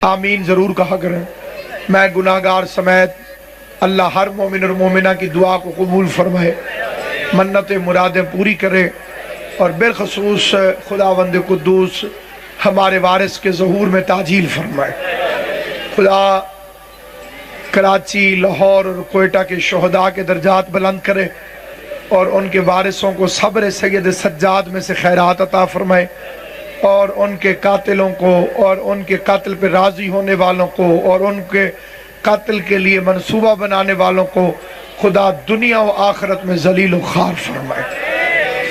آمین ضرور کہا کریں۔ میں گناہگار سمیت اللہ ہر مومن اور مومنہ کی دعا کو قبول فرمائے، منت مرادیں پوری کرے، اور بالخصوص خداوند قدوس ہمارے وارث کے ظہور میں تعجیل فرمائے۔ خدا کراچی، لاہور اور کوئٹہ کے شہداء کے درجات بلند کرے، اور ان کے وارثوں کو صبر سید سجاد میں سے خیرات عطا فرمائے، اور ان کے قاتلوں کو اور ان کے قتل پہ راضی ہونے والوں کو اور ان کے قتل کے لیے منصوبہ بنانے والوں کو خدا دنیا و آخرت میں ذلیل و خوار فرمائے۔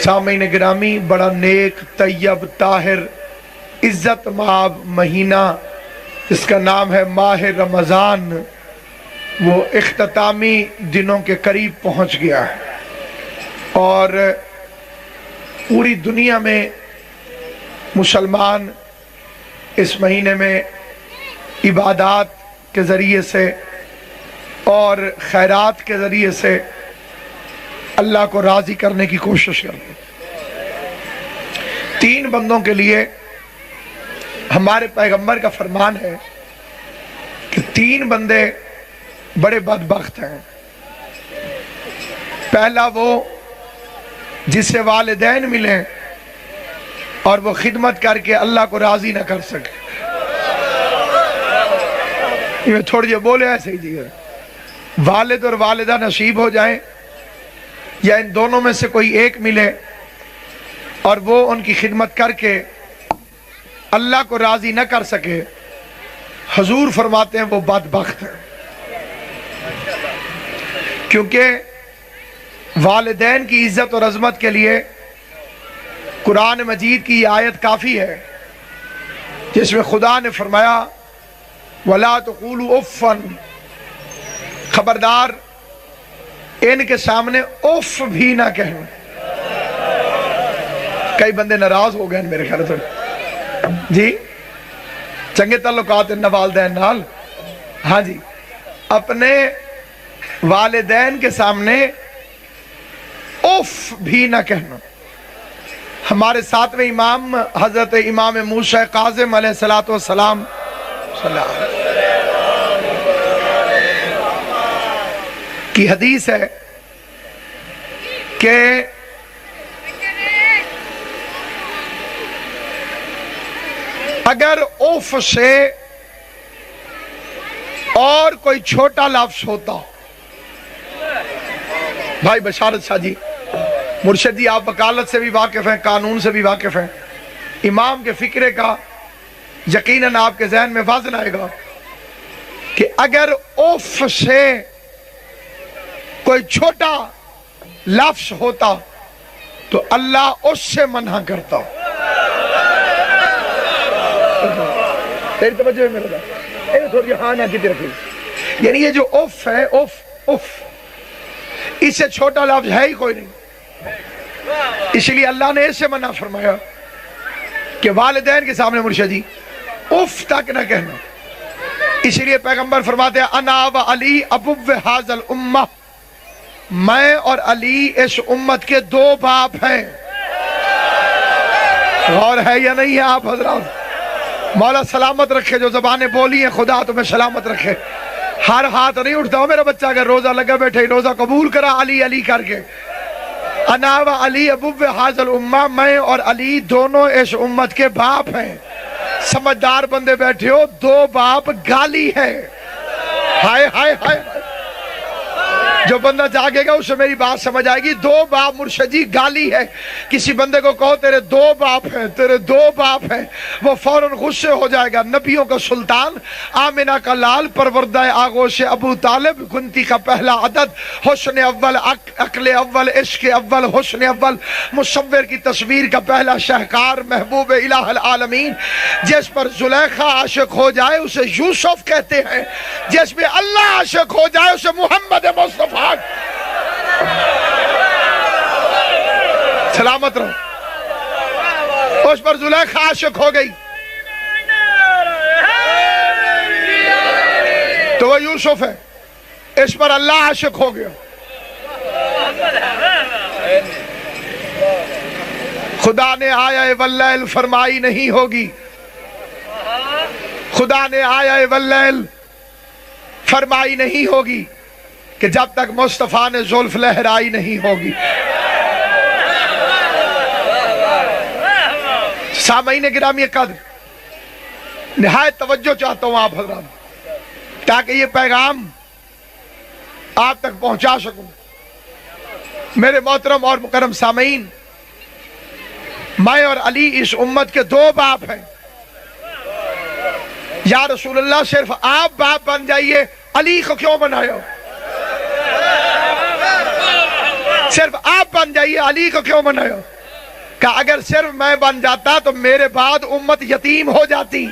سامعین گرامی، بڑا نیک، طیب، طاہر، عزت مآب مہینہ اس کا نام ہے ماہ رمضان، وہ اختتامی دنوں کے قریب پہنچ گیا ہے، اور پوری دنیا میں مسلمان اس مہینے میں عبادات کے ذریعے سے اور خیرات کے ذریعے سے اللہ کو راضی کرنے کی کوشش کرتے ہیں۔ 3 بندوں کے لیے ہمارے پیغمبر کا فرمان ہے کہ 3 بندے بڑے بدبخت ہیں۔ پہلا وہ جسے والدین ملیں اور وہ خدمت کر کے اللہ کو راضی نہ کر سکے۔ یہ تھوڑی جو بولے ایسے ہی جی، والد اور والدہ نصیب ہو جائیں، یا ان دونوں میں سے کوئی ایک ملے اور وہ ان کی خدمت کر کے اللہ کو راضی نہ کر سکے، حضور فرماتے ہیں وہ بدبخت ہے۔ کیونکہ والدین کی عزت اور عظمت کے لیے قرآن مجید کی یہ آیت کافی ہے، جس میں خدا نے فرمایا وَلَا تَقُولُوا اُفًّا، خبردار ان کے سامنے اف بھی نہ کہنا۔ کئی بندے ناراض ہو گئے ہیں میرے خیال سے جی، چنگے تعلقات ان والدین نال، ہاں جی، اپنے والدین کے سامنے اف بھی نہ کہنا۔ ہمارے 7ویں امام حضرت امام موسیٰ کاظم علیہ السلام کی حدیث ہے کہ اگر اف سے اور کوئی چھوٹا لفظ ہوتا، بھائی بشارت شاہ جی، مرشد جی، آپ وکالت سے بھی واقف ہیں، قانون سے بھی واقف ہیں، امام کے فکرے کا یقیناً آپ کے ذہن میں وزن آئے گا کہ اگر اف سے کوئی چھوٹا لفظ ہوتا تو اللہ اس سے منع کرتا۔ تیری توجہ ہے میرے دا، تھوڑی ہاں نہ کتی رکھی، یعنی یہ جو اف ہے، اف اس سے چھوٹا لفظ ہے ہی کوئی نہیں، اس لیے اللہ نے اس سے منع فرمایا کہ والدین کے سامنے مرشد جی اف تک نہ کہنا۔ اس لیے پیغمبر فرماتے ہیں انا و علی ابو ھذا الامہ، میں اور علی اس امت کے 2 باپ ہیں۔ غور ہے یا نہیں ہے آپ حضرات؟ مولا سلامت رکھے، جو زبانیں بولی ہیں خدا تمہیں سلامت رکھے۔ ہر ہاتھ نہیں اٹھتا ہو میرا بچہ، اگر روزہ لگا بیٹھے روزہ قبول کرا علی علی کر کے۔ انا و علی ابو ھذا الامہ، میں اور علی دونوں اس امت کے باپ ہیں۔ سمجھدار بندے بیٹھے ہو، 2 باپ گالی ہے۔ ہائے ہائے ہائے، جو بندہ جاگے گا اسے میری بات سمجھ آئے گی۔ 2 باپ مرشد جی گالی ہے۔ کسی بندے کو کہو تیرے 2 باپ ہیں، تیرے 2 باپ ہیں، وہ فوراً غصے ہو جائے گا۔ نبیوں کا سلطان، آمنہ کا لال، پروردہ آغوش ابو طالب، گنتی کا پہلا عدد، حسن اول، عقل اول، عشق اول، حسن اول، مصور کی تصویر کا پہلا شہکار، محبوب الہ العالمین، جس پر زلیخا عاشق ہو جائے اسے یوسف کہتے ہیں، جس پہ اللہ عاشق ہو جائے اسے محمد مصطفیٰ۔ سلامت رہو۔ اس پر زلیخا عاشق ہو گئی تو وہ یوسف ہے، اس پر اللہ عاشق ہو گیا۔ خدا نے آیا واللیل فرمائی نہیں ہوگی، خدا نے آیا واللیل فرمائی نہیں ہوگی کہ جب تک مصطفیٰ نے زلف لہرائی نہیں ہوگی۔ سامعین گرامی قدر، نہایت توجہ چاہتا ہوں آپ حضرات تاکہ یہ پیغام آپ تک پہنچا سکوں۔ میرے محترم اور مکرم سامعین، میں اور علی اس امت کے دو باپ ہیں۔ یا رسول اللہ صرف آپ باپ بن جائیے، علی کو کیوں بنایا؟ صرف آپ بن جائیے، علی کو کیوں بنایا؟ کہ اگر صرف میں بن جاتا تو میرے بعد امت یتیم ہو جاتی۔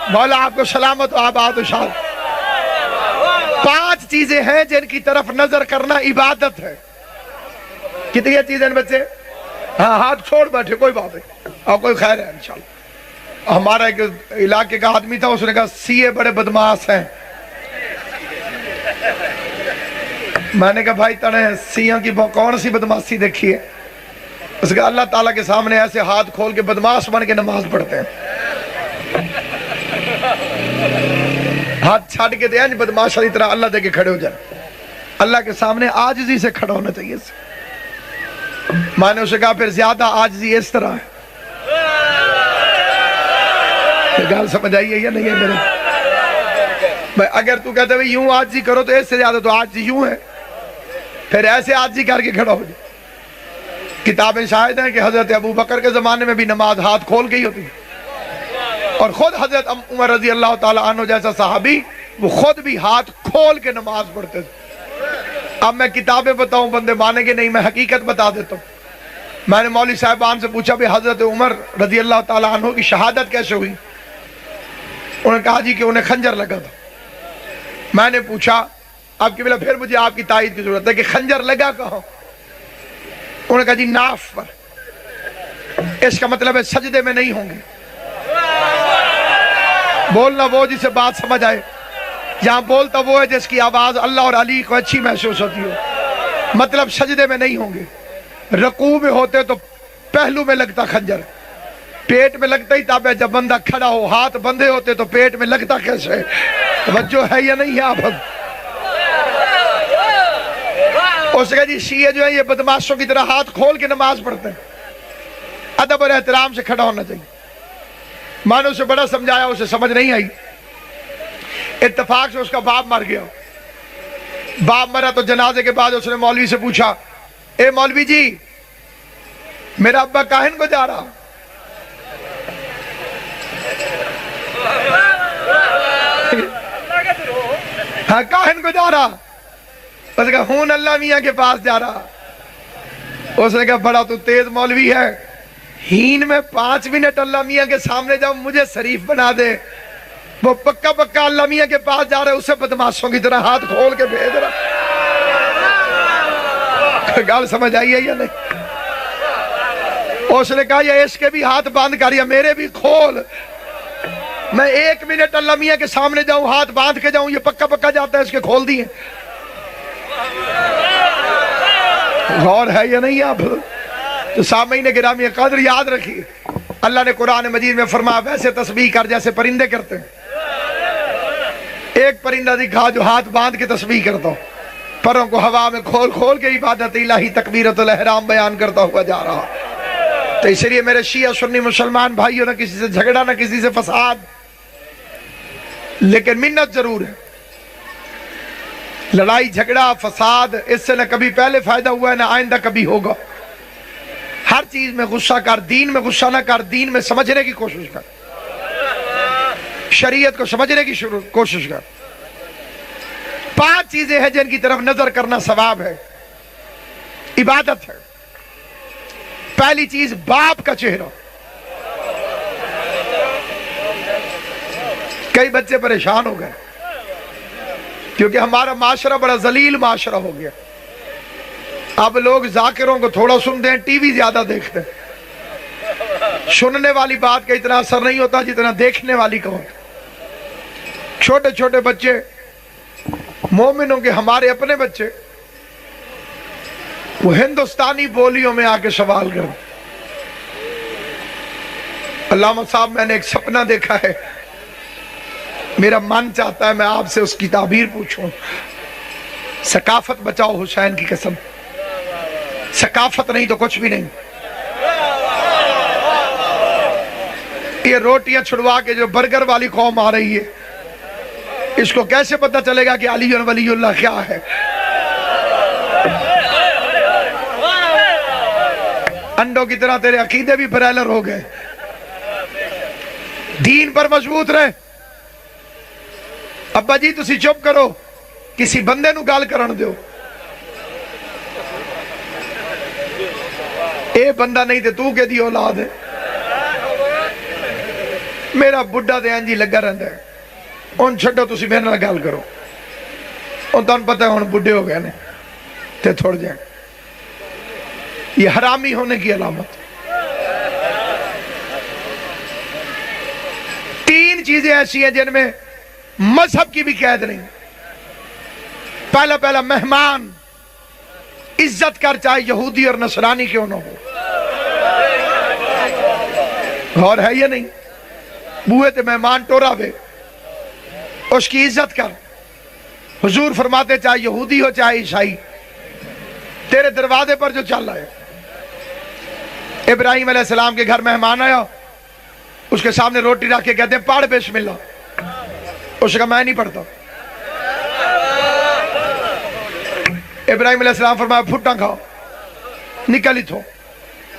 مولا آپ کو سلامت و آباد و شاد۔ 5 چیزیں ہیں جن کی طرف نظر کرنا عبادت ہے۔ کتنی چیزیں ہیں بچے؟ ہاں ہاتھ چھوڑ بیٹھے، کوئی بات نہیں، اور کوئی خیر ہے انشاءاللہ۔ ہمارا ایک علاقے کا آدمی تھا، اس نے کہا سی اے بڑے بدماش ہیں۔ میں نے کہا بھائی تنے سیاں کی کون سی بدماشی دیکھی ہے؟ اس نے کہا اللہ تعالیٰ کے سامنے ایسے ہاتھ کھول کے بدماش بن کے نماز پڑھتے ہیں۔ ہاتھ چھاڑ کے دیا بدماش علی طرح اللہ دے کے کھڑے ہو جائے۔ اللہ کے سامنے عاجزی سے کھڑا ہونا چاہیے۔ میں نے اسے کہا پھر زیادہ عاجزی اس طرح ہے۔ یہ گال سمجھ آئیے یا نہیں ہے میرے؟ اگر تو کہتے ہیں یوں عاجزی کرو تو اس سے زیادہ تو عاجزی یوں ہے، پھر ایسے عاجزی کر کے کھڑا ہو جائے۔ کتابیں شاہد ہیں کہ حضرت ابو بکر کے زمانے میں بھی نماز ہاتھ کھول کے ہی ہوتی ہے، اور خود حضرت عمر رضی اللہ تعالیٰ عنہ جیسا صحابی وہ خود بھی ہاتھ کھول کے نماز پڑھتے تھے۔ اب میں کتابیں بتاؤں بندے مانیں گے نہیں، میں حقیقت بتا دیتا ہوں۔ میں نے مولوی صاحبان سے پوچھا بھی حضرت عمر رضی اللہ تعالیٰ عنہ کی شہادت کیسے ہوئی؟ انہوں نے کہا جی کہ انہیں خنجر لگا تھا۔ میں نے پوچھا اب کہ پھر مجھے آپ کی تائید کی ضرورت ہے کہ خنجر لگا کہاں؟ انہوں نے کہا جی ناف پر۔ اس کا مطلب ہے سجدے میں نہیں ہوں گے۔ بولنا وہ جسے بات سمجھ آئے، یہاں بولتا وہ ہے جس کی آواز اللہ اور علی کو اچھی محسوس ہوتی ہو۔ مطلب سجدے میں نہیں ہوں گے۔ رکوع میں ہوتے تو پہلو میں لگتا خنجر، پیٹ میں لگتا ہی تب ہے جب بندہ کھڑا ہو۔ ہاتھ بندھے ہوتے تو پیٹ میں لگتا کیسے؟ توجہ ہے یا نہیں ہے آپ؟ اس نے کہا جی شیعہ جو ہیں یہ بدماشوں کی طرح ہاتھ کھول کے نماز پڑھتے ہیں، ادب اور احترام سے کھڑا ہونا چاہیے۔ میں نے اسے بڑا سمجھایا، اسے سمجھ نہیں آئی۔ اتفاق سے اس کا باپ مر گیا۔ باپ مرا تو جنازے کے بعد اس نے مولوی سے پوچھا اے مولوی جی میرا ابا کاہن کو جا رہا؟ ہاں کاہن کو جا رہا؟ اس نے کہا ہون اللہ میاں کے پاس جا رہا۔ اس نے کہا بڑا تو تیز مولوی ہے، ہین میں 5 منٹ اللہ میاں کے سامنے جاؤ مجھے شریف بنا دے۔ وہ پکا پکا اللہ میاں کے پاس جا رہا ہے، اسے بدماشوں کی طرح ہاتھ کھول کے بھیج رہا۔ گال سمجھ آئی ہے یا نہیں؟ اس نے کہا یہ اس کے بھی ہاتھ باندھ کر یا میرے بھی کھول۔ میں 1 منٹ اللہ میاں کے سامنے جاؤں ہاتھ باندھ کے جاؤں، یہ پکا پکا جاتا ہے اس کے کھول دیے۔ غور ہے یا نہیں آپ؟ تو سامعین گرامی قدر یاد رکھیے، اللہ نے قرآن مجید میں فرمایا ویسے تسبیح کر جیسے پرندے کرتے ہیں۔ ایک پرندہ دکھا جو ہاتھ باندھ کے تسبیح کرتا ہو، پروں کو ہوا میں کھول کھول کے عبادت الہی تکبیرۃ الاحرام بیان کرتا ہوا جا رہا۔ تو اس لیے میرے شیعہ سنی مسلمان بھائیوں، نہ کسی سے جھگڑا نہ کسی سے فساد، لیکن منت ضرور ہے۔ لڑائی جھگڑا فساد اس سے نہ کبھی پہلے فائدہ ہوا ہے نہ آئندہ کبھی ہوگا۔ ہر چیز میں غصہ کر، دین میں غصہ نہ کر، دین میں سمجھنے کی کوشش کر، شریعت کو سمجھنے کی کوشش کر۔ 5 چیزیں ہیں جن کی طرف نظر کرنا ثواب ہے، عبادت ہے۔ پہلی چیز باپ کا چہرہ۔ کئی بچے پریشان ہو گئے کیونکہ ہمارا معاشرہ بڑا ذلیل معاشرہ ہو گیا۔ اب لوگ ذاکروں کو تھوڑا سنتے ہیں، ٹی وی زیادہ دیکھتے ہیں۔ سننے والی بات کا اتنا اثر نہیں ہوتا جتنا دیکھنے والی کا ہوتا۔ چھوٹے چھوٹے بچے مومنوں کے، ہمارے اپنے بچے، وہ ہندوستانی بولیوں میں آ کے سوال کریں۔ علامہ صاحب میں نے ایک سپنا دیکھا ہے، میرا من چاہتا ہے میں آپ سے اس کی تعبیر پوچھوں۔ ثقافت بچاؤ حسین کی قسم، ثقافت نہیں تو کچھ بھی نہیں۔ یہ روٹیاں چھڑوا کے جو برگر والی قوم آ رہی ہے، اس کو کیسے پتہ چلے گا کہ علی ولی اللہ کیا ہے؟ انڈوں کی طرح تیرے عقیدے بھی برائلر ہو گئے۔ دین پر مضبوط رہے۔ ابا جی تسی چپ کرو، کسی بندے نو گال کرن دیو۔ اے بندہ نہیں تے تو کہ دی اولاد ہے۔ میرا بڈھا دے انجی لگا رہندا ہے، ان چھڈو تسی میرے نال گال کرو۔ ان تان پتہ ہے ہن بڈھے ہو گئے نے تے تھوڑ جائیں۔ یہ حرامی ہونے کی علامت۔ تین چیزیں ایسی ہیں جن میں مذہب کی بھی قید نہیں۔ پہلا مہمان عزت کر، چاہے یہودی اور نصرانی کیوں نہ ہو۔ غور ہے یا نہیں؟ بوئے تے مہمان ٹورا بے، اس کی عزت کر۔ حضور فرماتے چاہے یہودی ہو چاہے عیسائی، تیرے دروازے پر جو چل رہا ہے۔ ابراہیم علیہ السلام کے گھر مہمان آیا، اس کے سامنے روٹی رکھ کے کہتے ہیں پڑھ بسم اللہ۔ اس نے کہا میں نہیں پڑھتا۔ ابراہیم علیہ السلام فرمایا پھٹا کھاؤ، نکل ہی تھو،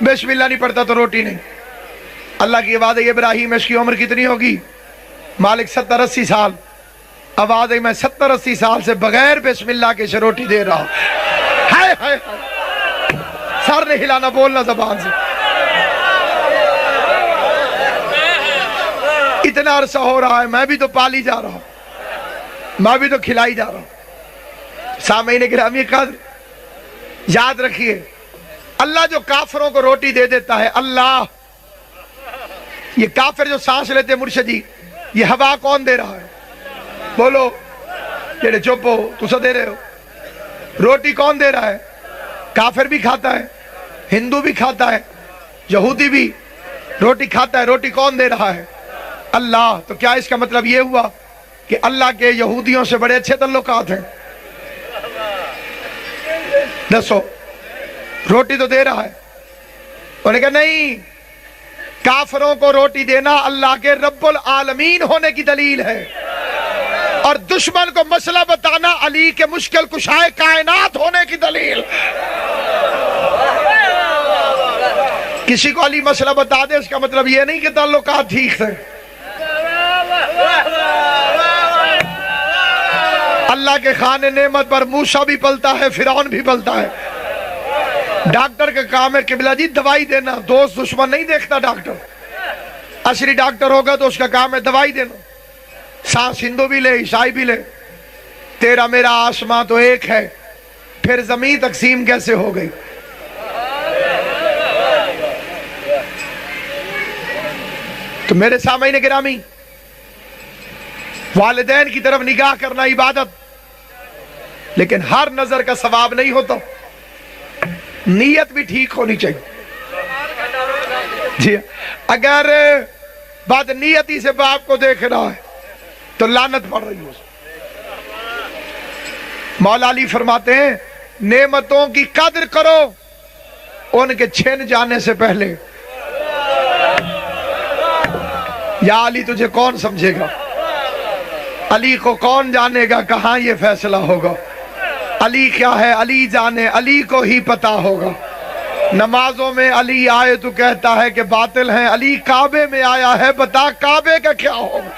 بسم اللہ نہیں پڑھتا تو روٹی نہیں۔ اللہ کی آواز ہے ابراہیم اس کی عمر کتنی ہوگی؟ مالک 70-80 سال۔ آواز ہے میں 70-80 سال سے بغیر بسم اللہ کے سے روٹی دے رہا ہوں۔ ہائے ہائے سر نہیں ہلانا، بولنا زبان سے۔ اتنا عرصہ ہو رہا ہے، میں بھی تو پالی جا رہا ہوں، میں بھی تو کھلائی جا رہا ہوں۔ سامعین گرامی قدر، یاد رکھیے اللہ جو کافروں کو روٹی دے دیتا ہے، اللہ، یہ کافر جو سانس لیتے مرشد جی، یہ ہوا کون دے رہا ہے؟ بولو جڑے چپ ہو تسا دے رہے ہو۔ روٹی کون دے رہا ہے؟ کافر بھی کھاتا ہے، ہندو بھی کھاتا ہے، یہودی بھی روٹی کھاتا ہے۔ روٹی کون دے رہا ہے؟ اللہ۔ تو کیا اس کا مطلب یہ ہوا کہ اللہ کے یہودیوں سے بڑے اچھے تعلقات ہیں؟ دسو، روٹی تو دے رہا ہے۔ انہوں نے کہا نہیں، کافروں کو روٹی دینا اللہ کے رب العالمین ہونے کی دلیل ہے، اور دشمن کو مسئلہ بتانا علی کے مشکل کشائے کائنات ہونے کی دلیل۔ کسی کو علی مسئلہ بتا دے اس کا مطلب یہ نہیں کہ تعلقات ٹھیک تھے۔ اللہ کے خانے نعمت پر موسیٰ بھی پلتا ہے، فرعون بھی پلتا ہے۔ ڈاکٹر کا کام ہے قبلہ جی دوائی دینا، دوست دشمن نہیں دیکھتا ڈاکٹر۔ عصری ڈاکٹر ہوگا تو اس کا کام ہے دوائی دینا۔ سانس ہندو بھی لے، عیسائی بھی لے۔ تیرا میرا آسماں تو ایک ہے، پھر زمین تقسیم کیسے ہو گئی؟ تو میرے سامعین گرامی، والدین کی طرف نگاہ کرنا عبادت، لیکن ہر نظر کا ثواب نہیں ہوتا، نیت بھی ٹھیک ہونی چاہیے۔ جی اگر بد نیتی سے باپ کو دیکھ رہا ہے تو لعنت پڑ رہی ہو۔ مولا علی فرماتے ہیں نعمتوں کی قدر کرو ان کے چھن جانے سے پہلے۔ یا علی تجھے کون سمجھے گا؟ علی کو کون جانے گا؟ کہاں یہ فیصلہ ہوگا؟ علی کیا ہے علی جانے، علی کو ہی پتا ہوگا۔ نمازوں میں علی آئے تو کہتا ہے کہ باطل ہیں، علی کعبے میں آیا ہے بتا کعبے کا کیا ہوگا؟